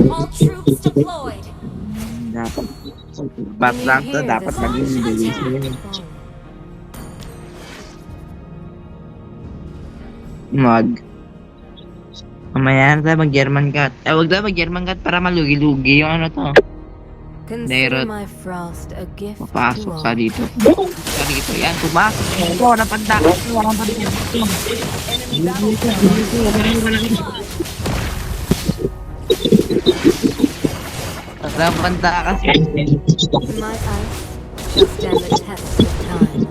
All troops deployed. Dapat. Bat lang to, dapat maging bilis yun. Mag. Mamaya na tayo mag-German cut. Huwag tayo mag-German cut para malugi-lugi yung ano to. Consider Dairot. my frost a gift Papasok to ka all. dito. Ka dito. Yan, pumasok. Ito, napantakas. Walang pantakas. Walang pantakas. My ice shall stand the test of time.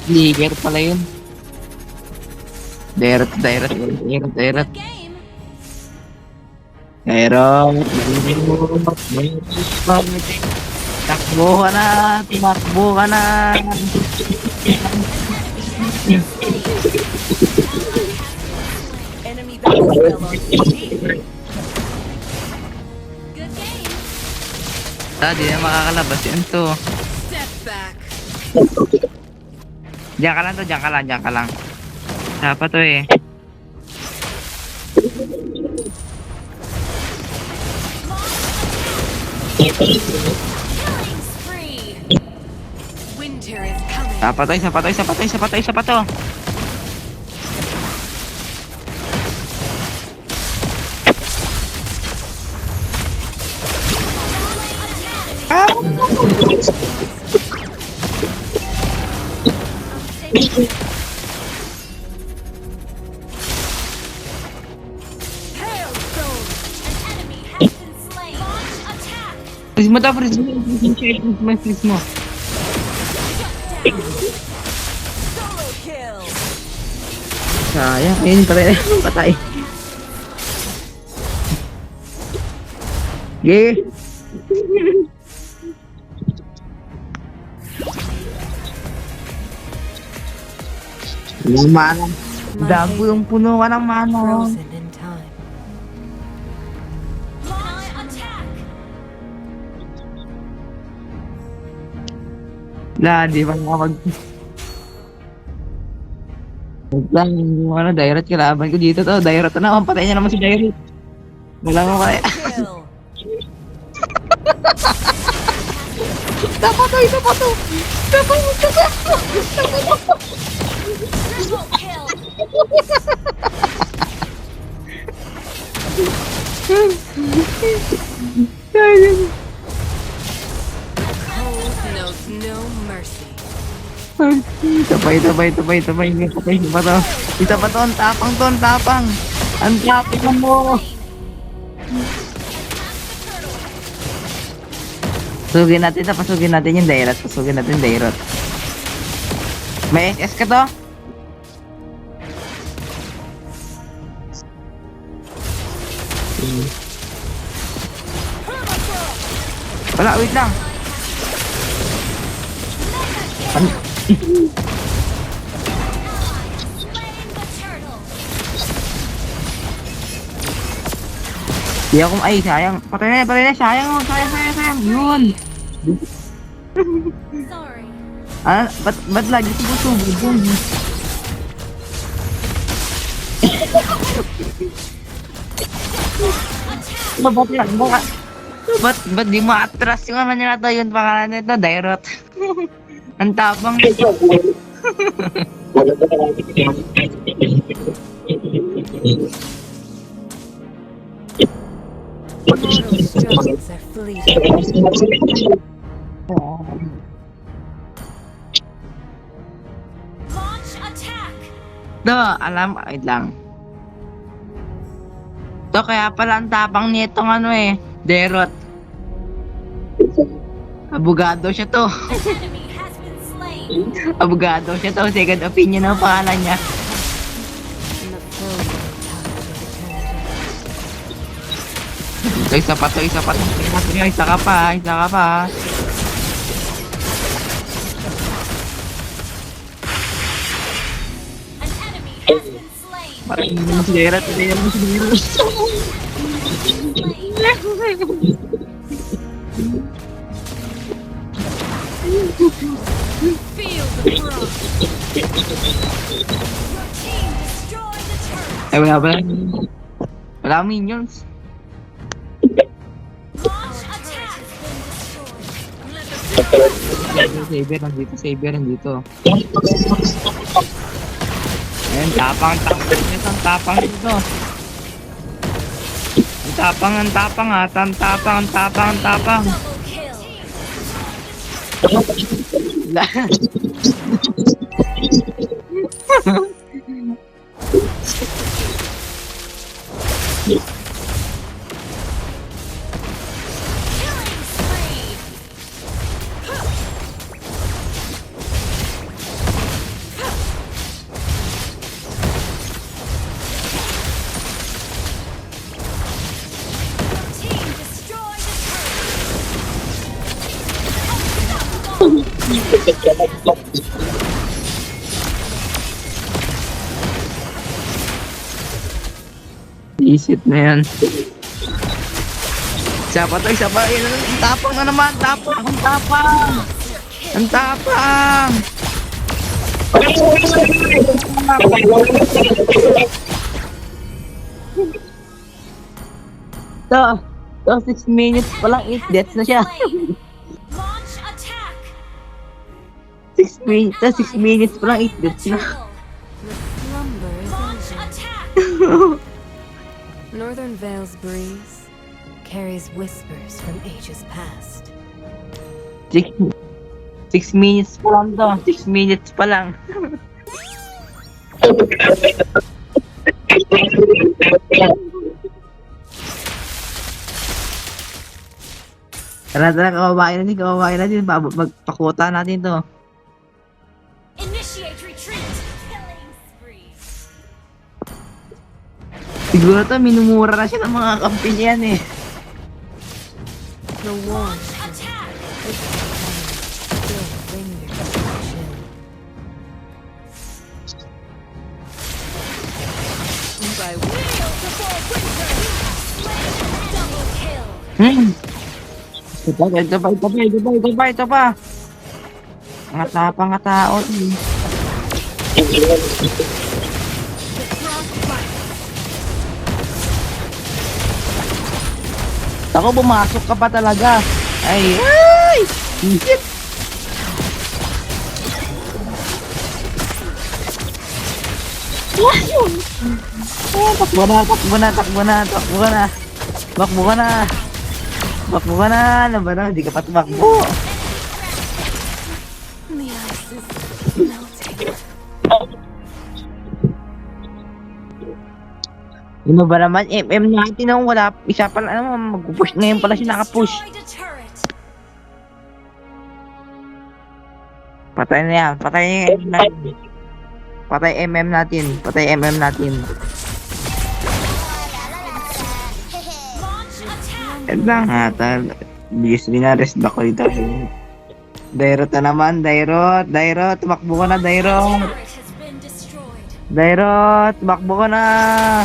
Liger pala yun. Dairot. Dairot. Takbo ka na. Tumakbo ka na. Enemy battle spell on speed. Good game. Di na makakalabas yan to. Step back. Diyan ka lang to, diyan ka lang. Dapat to eh. Killing spree. Winter is coming. Isa pa to. Hailstone. An enemy has been slain. Launch attack. Freeze mo. Freeze mo. Solo kill. Sayang, ayun pala. Patay. Yeah. Yung mana. Dago yung puno ka ng mana. Frozen in time. Launch attack. Di ba nakapag... Wait lang, yung ano, Dairot kalaban ko dito to. Dairot na naman, patay niya naman si Dairot. Wala mo kaya. Kill. Dapat to. Triple kill. Cold knows no mercy. Tapay. Isa pa to, ang tapang. Ang tapang mo. Pasugin natin yung Dairot. May SS ka to? Wala, wait lang. Di ako, ay, sayang. Patay na, sayang. Yun. Sorry. Ba't lagi sumusubog yun? Ba't di mo atras yung ano nila to, yung pangalan nito, Dairot. Ang tapang. Tomorrow's struggles are fleeting. Launch attack. Wait lang. To, kaya pala ang tapang nitong ano eh, Dairot. Abogado siya to. An enemy has been slain. Abogado siya to, second opinion ang pangalan niya. In the frozen tide of eternity. Isa pa to. Isa ka pa. An enemy has been slain. Parang hindi mo si Dairot. Feel the brunt. Ay, wala ba? Wala akong minions. Saber nandito, Saber nandito. Ayun, tapang nito, ang tapang nito. Ang tapang ha, ang tapang. Isip na yan. Isa pa to, isa pa. Yan, ang tapang na naman, tapang. Ang tapang. To 6 minutes pa lang, 8 deaths na siya. 6 minutes pa lang, 8 deaths na. Slumber is over. Northern Vale's breeze carries whispers from ages past. 6 minutes pa lang to. 6 minutes pa lang. Tara, kawabain natin. Magpakuta natin to. Initiate retreat. Killing spree. Siguro to, minumura na siya ng mga kampi niyan eh. The warmth of its still lingers chill. By wheel to fall winter. Double kill. Ito pa. Mga tapang nga tao. Ako, bumasok ka pa talaga. Ay! Shit! Takbo na. Ano ba na? Hindi ka pa tumakbo. The ice is melting. Ano ba naman? MM natin nung wala. Isa pala, mag-push ngayon pala siya nakapush. Patay na yan. Patay MM natin. Yan lang ha. Bigis rin na rest back ko dito. Dairot na naman. Dairot. Tumakbo ka na, Dairot. Tumakbo ka na.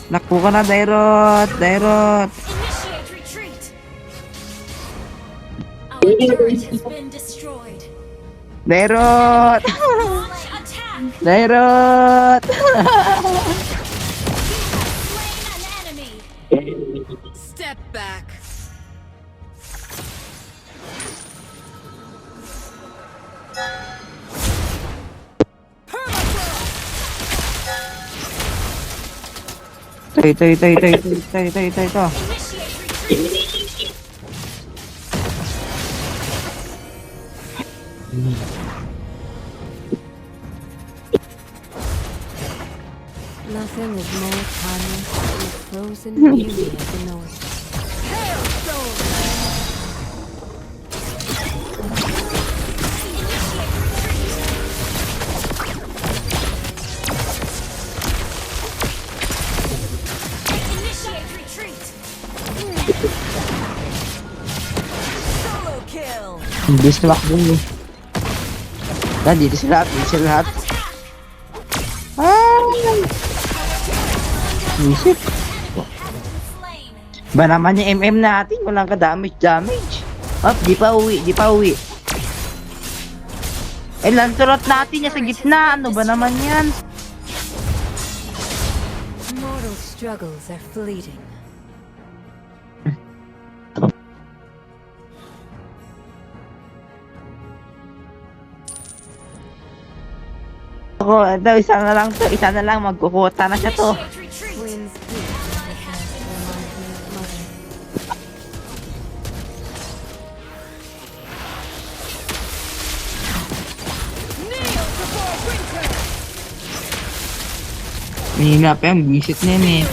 Nakbo ka na, Dairot. Initiate retreat. Our turret has been destroyed. Dairot. Launch attack. Dairot. Slain an enemy. Step back. Ito. Initiate retreat. Nothing is more timeless than the frozen beauty of the north. Initiate retreat. Solo kill. Imbis tumakbo mo. Dito sila lahat. Ay! Isip. Slain. Ba naman yung MM natin, walang ka-damage. Up, di pa uwi. Eh, Lancelot natin niya sa gitna. Ano ba naman yan? Mortal struggles are fleeting. Ako, ito, isa na lang, magkukuta na siya to. Winds peak. The hands remind me of mother. Mahina pa yung visit na yun eh.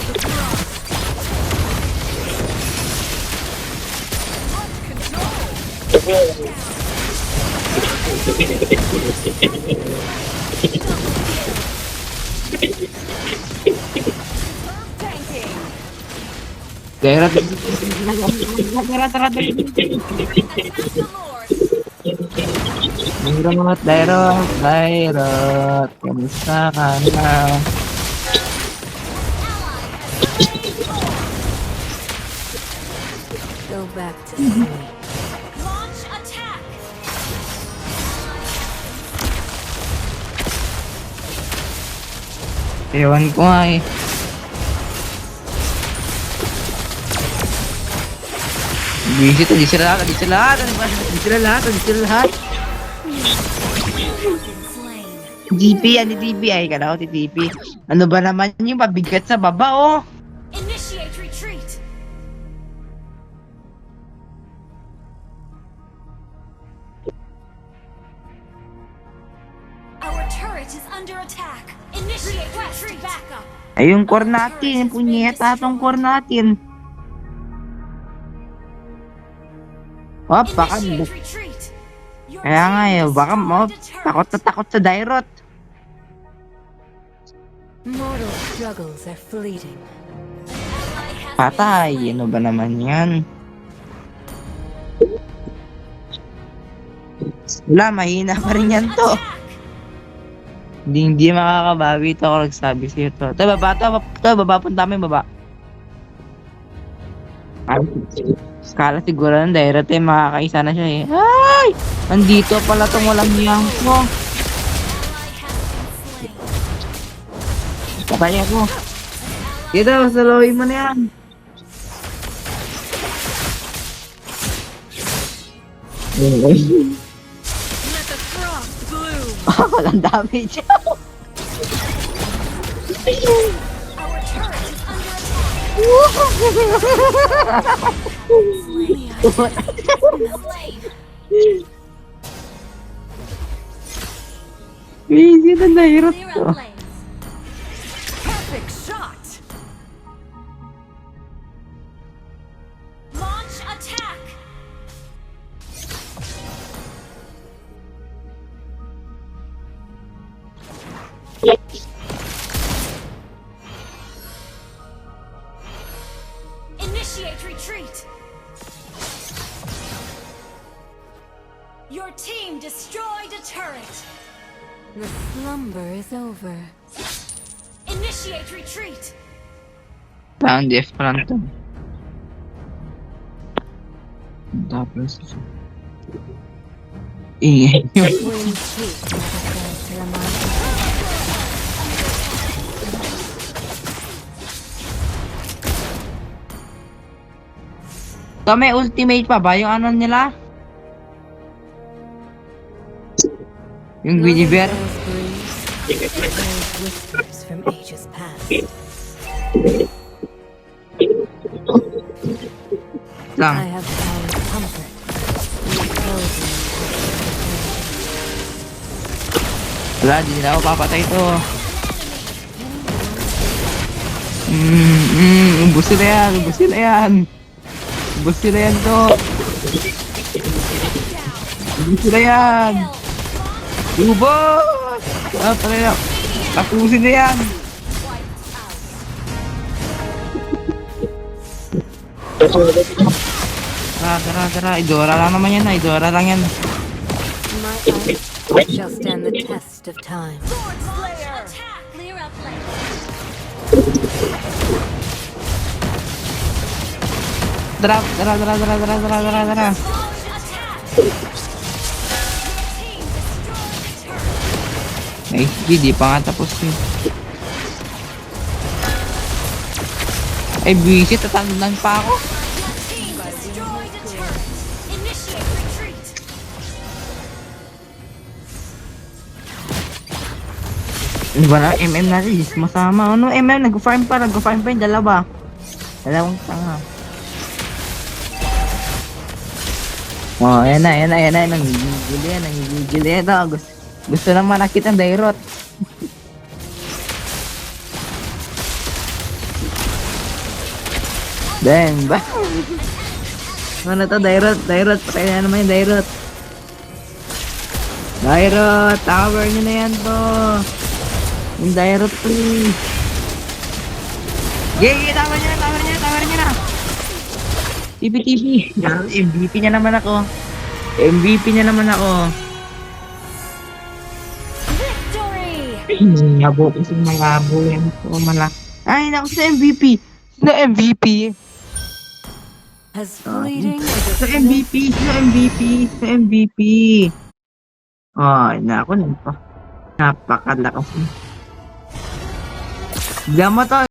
Daerah daerah kamusta ka na? Go back to sleep. Launch attack! Ewan ko nga eh. Visit, di sila lahat. Slain. GP, ano TP? Ay, kala ko TP. Ano ba naman yung pabigat sa baba, oh? Initiate retreat! Our turret is under attack. Initiate retreat! Backup! Ay, yung core natin, yung punyeta tong core natin. Oh, baka, Initiate retreat! Your kaya nga team eh, baka mo, destroyed a turret. takot sa Dairot. Mortal struggles are fleeting. Ally has Patay, been slain. ano ba naman yan? Wala, mahina pa rin yan to. Attack! Hindi makakabawi to ako nagsabi sa'yo to. Ito, baba, punta mo yung baba. Skala siguro ng Dairot eh, makakaisa na siya eh. Ay! Nandito pala tong walang niyang ko. Ally has been slain. Patay ako. Dito, saloyin mo na yan. Let the frost bloom! Walang damage. Our turret is under attack. Slain. Crazy na Dairot Clear to. out lanes. Perfect shot! Launch attack! Initiate retreat! Your team destroyed a turret! The slumber is over. Initiate retreat! Down the front to. Tapos, ingay nyo. Winds peak. The hands remind me. So, may ultimate pa ba? Yung ano nila? Yung Guinevere? Whispers from ages past. I Lang. have found comfort. Reposing. Wala, di nila ako papatay to. Ubus sila yan. Ubus sila yan to. Ubus sila yan. Ubus! Ah, pala na. Tapusin na yan. Tara. Idora lang naman yan. Idora lang yan. My eyes shall stand the test of time. Sword Slayer! Attack! Clear out lanes. Drop. Tara. Launch attack. Team destroyed a turret. Nice G, di pa nga tapos yun. Ay, busy, tatandan pa ako. Your team destroyed a turret. Initiate retreat. Ano ba na? MM natin, is masama. Ano, MM, nag-farm pa yung dalawa. Dalawang tanga. Oh, ayan na, nanggigil yan. Gusto lang manakit ang Dairot. Dang, ba? Ano to, Dairot, patay na naman yung Dairot. Dairot, tower nyo na yan to. Yung Dairot, please. Yay, tower nyo na. TP. MVP niya naman ako. Victory. Malabo kasi malabo yan po Ay, naku sa MVP. Sino MVP? As fleeting Sa as a MVP. Ay, naku nito. Napakalakas. Diyan mo to.